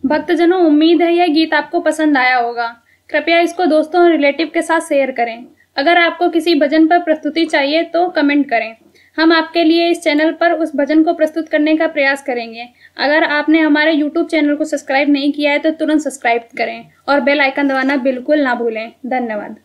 भक्तजनों, उम्मीद है यह गीत आपको पसंद आया होगा। कृपया इसको दोस्तों और रिलेटिव के साथ शेयर करें। अगर आपको किसी भजन पर प्रस्तुति चाहिए तो कमेंट करें। हम आपके लिए इस चैनल पर उस भजन को प्रस्तुत करने का प्रयास करेंगे। अगर आपने हमारे YouTube चैनल को सब्सक्राइब नहीं किया है तो तुरंत सब्सक्राइब करें और बेल आइकन दबाना बिल्कुल ना भूलें। धन्यवाद।